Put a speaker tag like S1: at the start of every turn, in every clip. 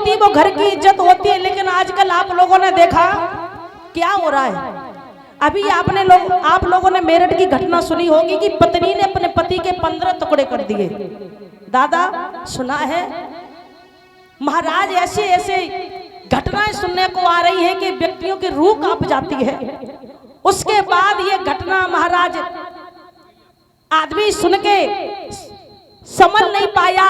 S1: होती वो घर की इज्जत होती है। लेकिन आजकल आप लोगों ने देखा क्या हो रहा है। अभी आप लोगों ने मेरठ की घटना सुनी होगी कि पत्नी ने अपने पति के 15 टुकड़े कर दिए। दादा सुना है महाराज, ऐसे ऐसे घटनाएं सुनने को आ रही है कि व्यक्तियों की रूह कांप जाती है। उसके बाद ये घटना महाराज आदमी सुन के समझ नहीं पाया,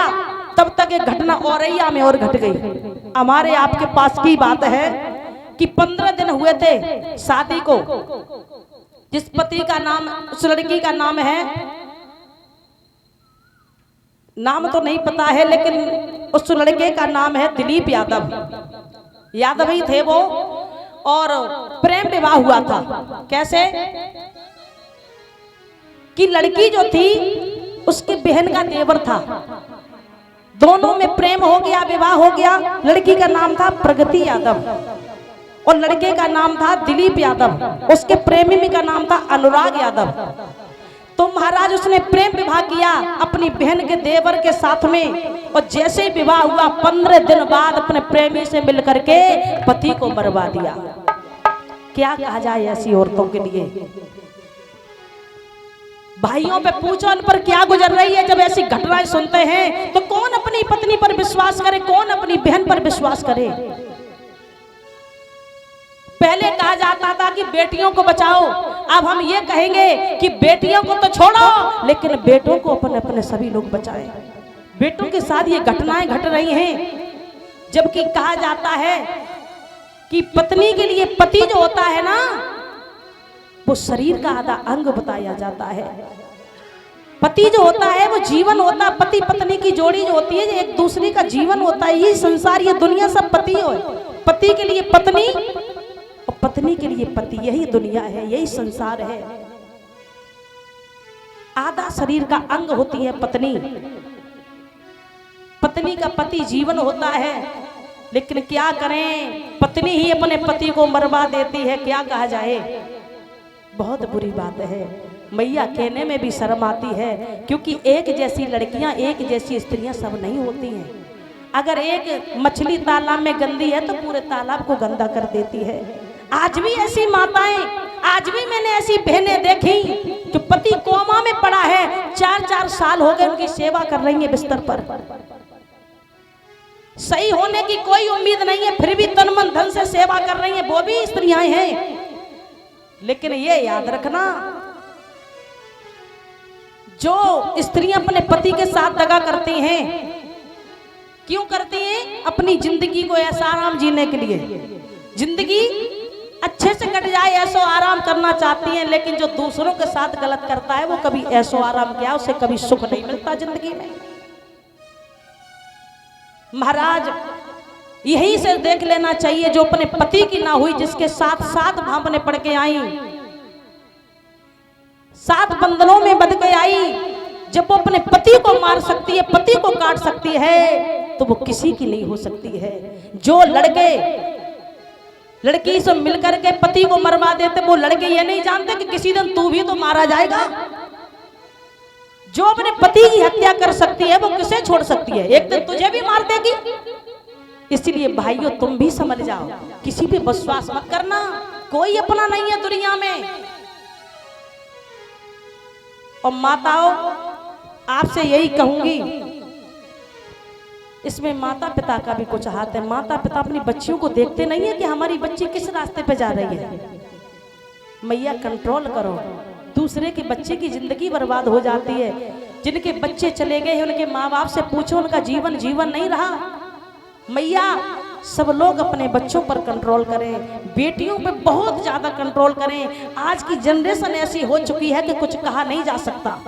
S1: तब तक ये घटना औरैया में और घट गई। हमारे आपके पास की बात है कि 15 दिन हुए थे शादी को। जिस पति का नाम, उस लड़की का नाम है, नाम तो नहीं पता है, लेकिन उस लड़के का नाम है दिलीप यादव। यादव ही थे वो, और प्रेम विवाह हुआ था। कैसे कि लड़की जो थी उसकी बहन का देवर था, दोनों में प्रेम हो गया, विवाह हो गया। लड़की का नाम था प्रगति यादव और लड़के का नाम था दिलीप यादव। उसके प्रेमी का नाम था अनुराग यादव। तो महाराज उसने प्रेम विवाह किया अपनी बहन के देवर के साथ में, और जैसे ही विवाह हुआ 15 दिन बाद अपने प्रेमी से मिलकर के पति को मरवा दिया। क्या कहा जाए ऐसी औरतों के लिए। भाइयों पे पूछो उन पर क्या गुजर रही है जब ऐसी घटनाएं सुनते हैं। तो कौन अपनी पत्नी पर विश्वास करे, कौन अपनी बहन पर विश्वास करे। पहले कहा जाता था कि बेटियों को बचाओ, अब हम ये कहेंगे कि बेटियों को तो छोड़ो लेकिन बेटों को अपने अपने सभी लोग बचाएं। बेटों के साथ ये घटनाएं घट रही हैं, जबकि कहा जाता है कि पत्नी के लिए पति जो होता है ना, वो शरीर का आधा अंग बताया जाता है। पति जो होता है वो जीवन होता है। पति पत्नी की जोड़ी जो होती है एक दूसरे का जीवन होता है। ये संसार, ये दुनिया सब पति हो। पति के लिए पत्नी और पत्नी के लिए पति, यही दुनिया है, यही संसार है। आधा शरीर का अंग होती है पत्नी। पत्नी का पति जीवन होता है, लेकिन क्या करें, पत्नी ही अपने पति को मरवा देती है। क्या कहा जाए, बहुत बुरी बात है। मैया कहने में भी शर्म आती है, क्योंकि एक जैसी लड़कियां, एक जैसी स्त्रियां सब नहीं होती हैं। अगर एक मछली तालाब में गंदी है तो पूरे तालाब को गंदा कर देती है। आज भी ऐसी माताएं, आज भी मैंने ऐसी बहनें देखी कि पति कोमा में पड़ा है, 4-4 साल हो गए उनकी सेवा कर रही है बिस्तर पर। सही होने की कोई उम्मीद नहीं है, फिर भी तन मन धन से सेवा कर रही है। वो भी स्त्रियां हैं, लेकिन ये याद रखना, जो स्त्रियां अपने पति के साथ दगा करती हैं, क्यों करती हैं? अपनी जिंदगी को ऐसा आराम जीने के लिए। जिंदगी अच्छे से कट जाए ऐसो आराम करना चाहती हैं, लेकिन जो दूसरों के साथ गलत करता है वो कभी ऐसो आराम किया, उसे कभी सुख नहीं मिलता जिंदगी में। महाराज यही से देख लेना चाहिए, जो अपने पति की ना हुई, जिसके साथ 7 भांपने पड़ के आई, 7 बंधनों में बंध के आई, जब वो अपने पति को मार सकती है, पति को काट सकती है, तो वो किसी की नहीं हो सकती है। जो लड़की से मिलकर के पति को मरवा देते, वो लड़के ये नहीं जानते कि किसी दिन तू भी तो मारा जाएगा। जो अपने पति की हत्या कर सकती है वो किसे छोड़ सकती है, एक दिन तुझे भी मार देगी। इसलिए भाइयों तुम भी समझ जाओ, किसी पे विश्वास मत करना, कोई अपना नहीं है दुनिया में। और माताओं आपसे यही कहूंगी, इसमें माता पिता का भी कुछ हाथ है। माता पिता अपनी बच्चियों को देखते नहीं है कि हमारी बच्ची किस रास्ते पे जा रही है। मैया कंट्रोल करो, दूसरे के बच्चे की जिंदगी बर्बाद हो जाती है। जिनके बच्चे चले गए हैं उनके माँ बाप से पूछो, उनका जीवन जीवन नहीं रहा। मैया सब लोग अपने बच्चों पर कंट्रोल करें, बेटियों पे बहुत ज्यादा कंट्रोल करें। आज की जनरेशन ऐसी हो चुकी है कि कुछ कहा नहीं जा सकता।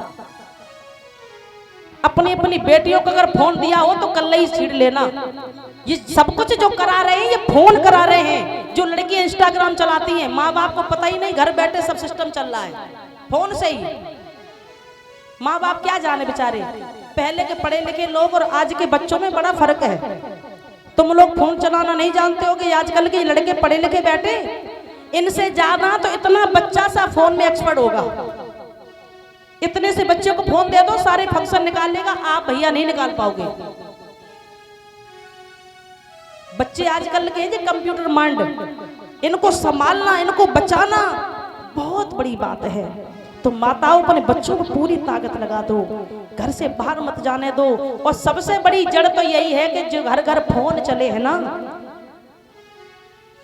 S1: अपनी अपनी बेटियों को अगर फोन दिया हो तो कल ही छीड़ लेना। ये सब कुछ जो करा रहे हैं ये फोन करा रहे हैं। जो लड़की इंस्टाग्राम चलाती हैं, माँ बाप को पता ही नहीं, घर बैठे सब सिस्टम चल रहा है फोन से ही। माँ बाप क्या जाने बेचारे, पहले के पढ़े लिखे लोग और आज के बच्चों में बड़ा फर्क है। तुम लोग फोन चलाना नहीं जानते हो कि आजकल के लड़के पढ़े लिखे बैठे, इनसे ज्यादा तो इतना बच्चा सा फोन में एक्सपर्ट होगा। इतने से बच्चे को फोन दे दो, सारे फंक्शन निकाल लेगा, आप भैया नहीं निकाल पाओगे। बच्चे आजकल के जो कंप्यूटर माइंड, इनको संभालना, इनको बचाना बहुत बड़ी बात है। तो माताओं अपने बच्चों को पूरी ताकत लगा दो, घर से बाहर मत जाने दो। और सबसे बड़ी जड़ तो यही है कि जो घर घर फोन चले है ना,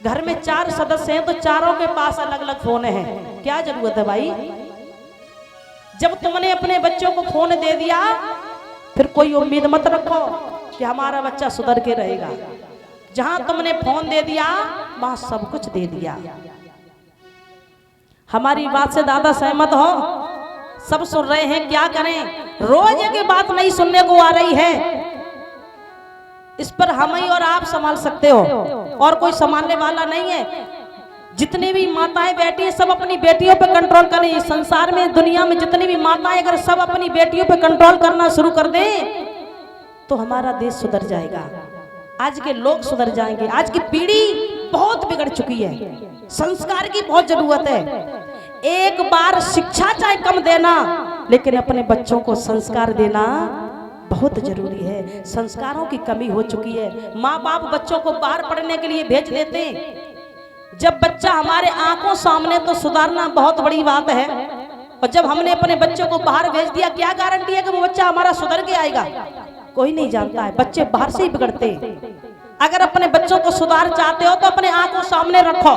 S1: घर में 4 सदस्य हैं तो चारों के पास अलग अलग फोन है। क्या जरूरत है भाई? जब तुमने अपने बच्चों को फोन दे दिया, फिर कोई उम्मीद मत रखो कि हमारा बच्चा सुधर के रहेगा। जहां तुमने फोन दे दिया वहां सब कुछ दे दिया। हमारी बात से दादा सहमत हो? सब सुन रहे हैं, क्या करें? रोज ये बात नहीं सुनने को आ रही है। इस पर हम ही और आप संभाल सकते हो, और कोई संभालने वाला नहीं है। जितनी भी माताएं बैठी हैं सब अपनी बेटियों पे कंट्रोल करें। संसार में, दुनिया में जितनी भी माताएं अगर सब अपनी बेटियों पे कंट्रोल करना शुरू कर दें तो हमारा देश सुधर जाएगा, आज के लोग सुधर जाएंगे। आज की पीढ़ी बहुत बिगड़ चुकी है, संस्कार की बहुत जरूरत है। एक बार शिक्षा चाहे कम देना, लेकिन अपने बच्चों को संस्कार देना बहुत जरूरी है। संस्कारों की कमी हो चुकी है। माँ बाप बच्चों को बाहर पढ़ने के लिए भेज देते हैं। जब बच्चा हमारे आंखों सामने तो सुधारना बहुत बड़ी बात है, और जब हमने अपने बच्चों को बाहर भेज दिया, क्या गारंटी है कि वो बच्चा हमारा सुधर के आएगा? कोई नहीं जानता है। बच्चे बाहर से ही बिगड़ते। अगर अपने बच्चों को सुधार चाहते हो तो अपने आंखों सामने रखो।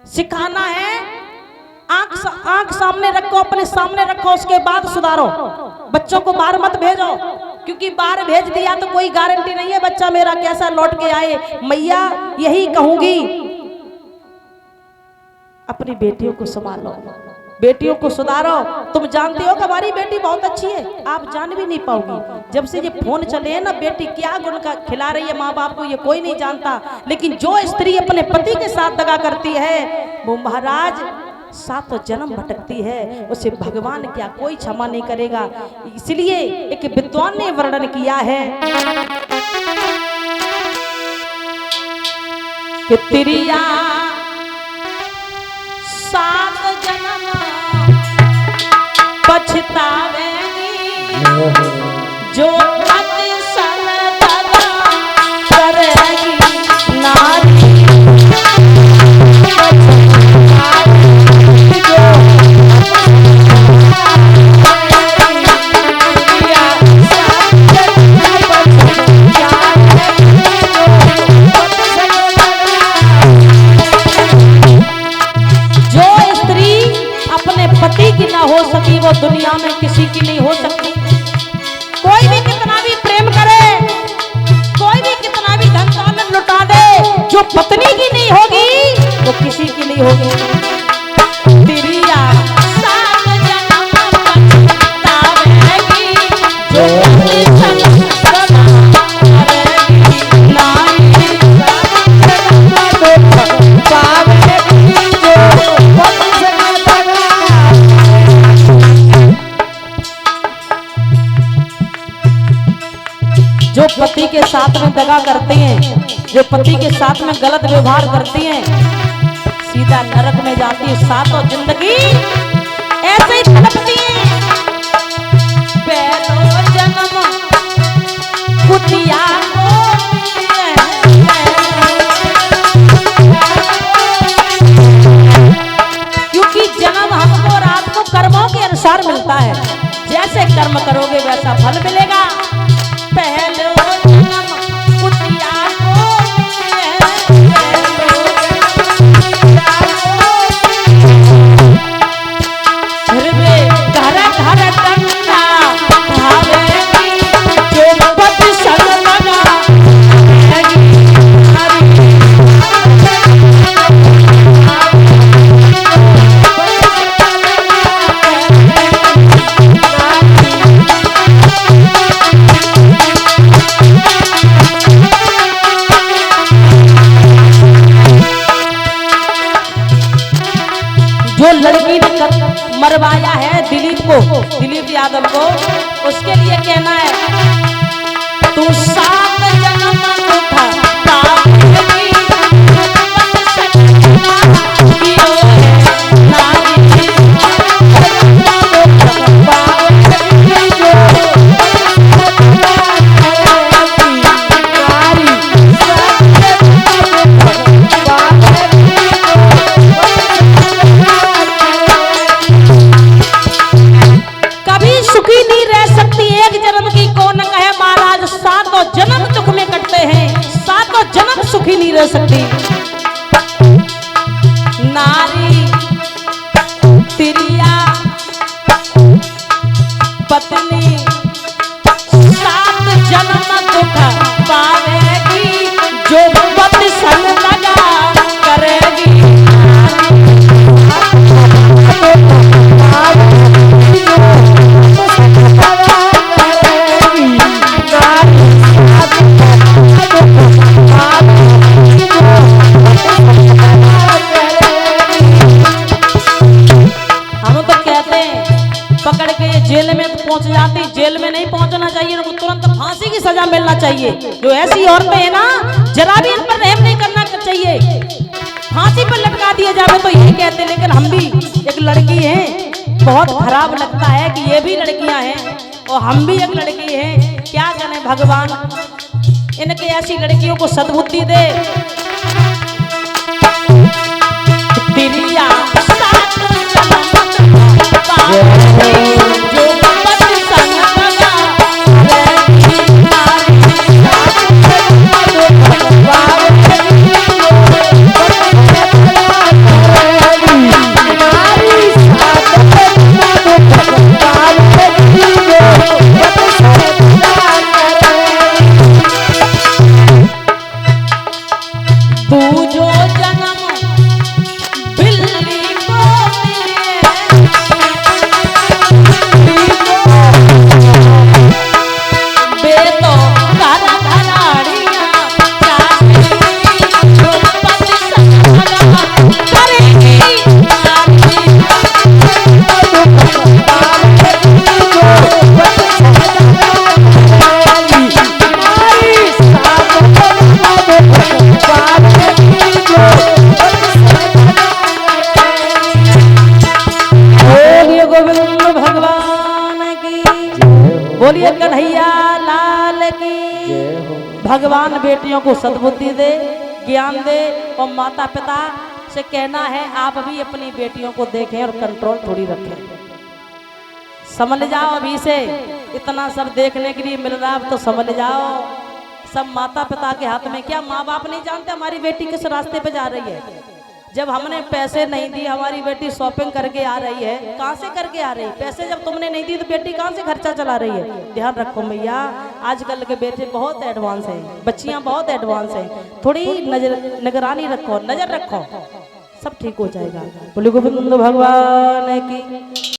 S1: सिखाना है, आंख सामने रखो, अपने सामने रखो, उसके बाद सुधारो। बच्चों को बाहर मत भेजो, क्योंकि बाहर भेज दिया तो कोई गारंटी नहीं है बच्चा मेरा कैसा लौट के आए। मैया यही कहूंगी, अपनी बेटियों को संभालो, बेटियों को सुधारो। तुम जानते हो कि हमारी बेटी बहुत अच्छी है, आप जान भी नहीं पाओगी। जब से ये फोन चले हैं ना, बेटी क्या गुण का खिला रही है माँ बाप को, ये कोई नहीं जानता। लेकिन जो स्त्री अपने पति के साथ दगा करती है, वो महाराज 7 जन्म भटकती है, उसे भगवान क्या कोई क्षमा नहीं करेगा। इसलिए एक विद्वान ने वर्णन किया है कि तिरिया 7 जन्म पछतावेगी, जो पति सन दगा करेगी नारी। पति की ना हो सकी वो दुनिया में किसी की नहीं हो सकती। कोई भी कितना भी प्रेम करे, कोई भी कितना भी धन दौलत लुटा दे, जो पत्नी की नहीं होगी वो किसी की नहीं होगी। तिरिया 7 जन्म पछतावेगी, जो पति सन दगा करेगी नारी। जो पति के साथ में दगा करते हैं, जो पति के साथ में गलत व्यवहार करती हैं, सीधा नरक में जाती है। 7 जिंदगी ऐसे ही तड़पती है। पहलो जन्म कुतिया को क्योंकि जन्म हमको रात को कर्मों के अनुसार मिलता है। जैसे कर्म करोगे वैसा फल मिलेगा। पहलो जन्म कुतिया को घर घर कंधा भावेगी, जो पति सन दगा करेगी। जन्म दुख में कटते हैं, सातों जन्म सुखी नहीं रह सकती। नारी तिरिया पत्नी सात जन्म दुख पावेगी, जो पति संग लगा करेगी। पकड़ के ये जेल में तो पहुंच जाती, जेल में नहीं पहुंचना चाहिए, उनको तुरंत फांसी की सजा मिलना चाहिए। जो ऐसी औरतें हैं ना, जरा भी इन पर रहम नहीं करना चाहिए, फांसी पर लटका दिया जाए तो यही कहते। लेकिन हम भी एक लड़की हैं, बहुत खराब लगता है कि ये भी लड़कियां हैं और हम भी एक लड़की हैं। क्या करें भगवान, इनके ऐसी लड़कियों को सद्बुद्धि दे। तिरिया जो पति संग लगा तू जो जन्म बिल्ली को बोलिए कन्हैया लाल की। भगवान बेटियों को सद्बुद्धि दे, ज्ञान दे और माता पिता से कहना है आप भी अपनी बेटियों को देखें और कंट्रोल थोड़ी रखें। समझ जाओ अभी से, इतना सब देखने के लिए मिल रहा है, अब तो समझ जाओ सब माता पिता के हाथ में। क्या माँ बाप नहीं जानते हमारी बेटी किस रास्ते पे जा रही है? जब हमने पैसे नहीं दिए, हमारी बेटी शॉपिंग करके आ रही है, कहाँ से करके आ रही है? पैसे जब तुमने नहीं दिए तो बेटी कहाँ से खर्चा चला रही है? ध्यान रखो भैया, आजकल के बेटे बहुत एडवांस हैं, बच्चियाँ बहुत एडवांस हैं, थोड़ी निगरानी रखो, नजर रखो, सब ठीक हो जाएगा। बोले गोविंद भगवान की।